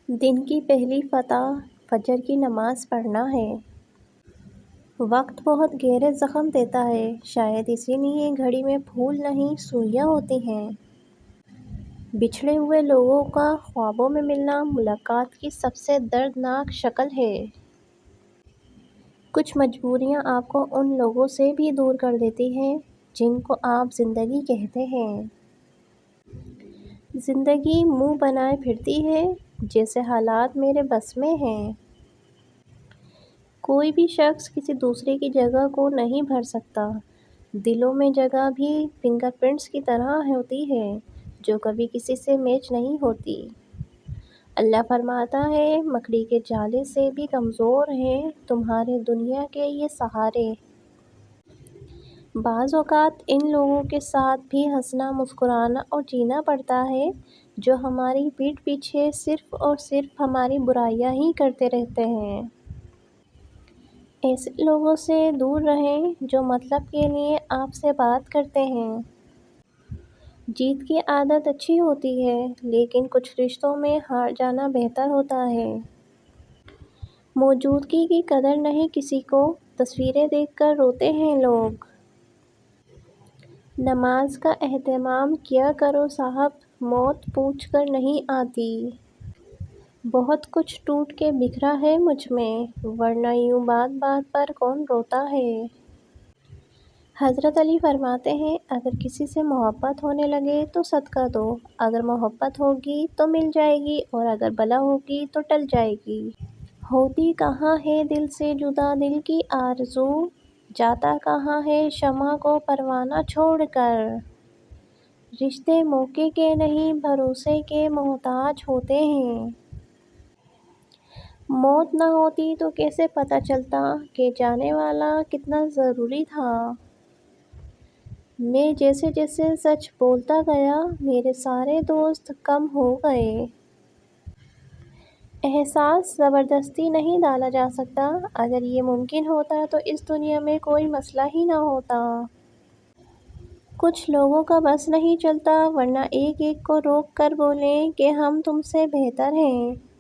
دن کی پہلی فتح فجر کی نماز پڑھنا ہے۔ وقت بہت گہرے زخم دیتا ہے، شاید اسی لیے گھڑی میں پھول نہیں سوئیاں ہوتی ہیں۔ بچھڑے ہوئے لوگوں کا خوابوں میں ملنا ملاقات کی سب سے دردناک شکل ہے۔ کچھ مجبوریاں آپ کو ان لوگوں سے بھی دور کر دیتی ہیں جن کو آپ زندگی کہتے ہیں۔ زندگی منہ بنائے پھرتی ہے جیسے حالات میرے بس میں ہیں۔ کوئی بھی شخص کسی دوسرے کی جگہ کو نہیں بھر سکتا۔ دلوں میں جگہ بھی فنگر پرنٹس کی طرح ہوتی ہے جو کبھی کسی سے میچ نہیں ہوتی۔ اللہ فرماتا ہے، مکڑی کے جالے سے بھی کمزور ہیں تمہارے دنیا کے یہ سہارے۔ بعض اوقات ان لوگوں کے ساتھ بھی ہنسنا، مسکرانا اور جینا پڑتا ہے جو ہماری پیٹھ پیچھے صرف اور صرف ہماری برائیاں ہی کرتے رہتے ہیں۔ ایسے لوگوں سے دور رہیں جو مطلب کے لیے آپ سے بات کرتے ہیں۔ جیت کی عادت اچھی ہوتی ہے لیکن کچھ رشتوں میں ہار جانا بہتر ہوتا ہے۔ موجودگی کی قدر نہیں کسی کو، تصویریں دیکھ کر روتے ہیں لوگ۔ نماز کا اہتمام کیا کرو صاحب، موت پوچھ کر نہیں آتی۔ بہت کچھ ٹوٹ کے بکھرا ہے مجھ میں، ورنہ یوں بات بات پر کون روتا ہے۔ حضرت علی فرماتے ہیں، اگر کسی سے محبت ہونے لگے تو صدقہ دو، اگر محبت ہوگی تو مل جائے گی اور اگر بلا ہوگی تو ٹل جائے گی۔ ہوتی کہاں ہے دل سے جدا دل کی آرزو، جاتا کہاں ہے شمع کو پروانہ چھوڑ کر۔ رشتے موقع کے نہیں بھروسے کے محتاج ہوتے ہیں۔ موت نہ ہوتی تو کیسے پتہ چلتا کہ جانے والا کتنا ضروری تھا۔ میں جیسے جیسے سچ بولتا گیا میرے سارے دوست کم ہو گئے۔ احساس زبردستی نہیں ڈالا جا سکتا، اگر یہ ممکن ہوتا تو اس دنیا میں کوئی مسئلہ ہی نہ ہوتا۔ کچھ لوگوں کا بس نہیں چلتا ورنہ ایک ایک کو روک کر بولیں کہ ہم تم سے بہتر ہیں۔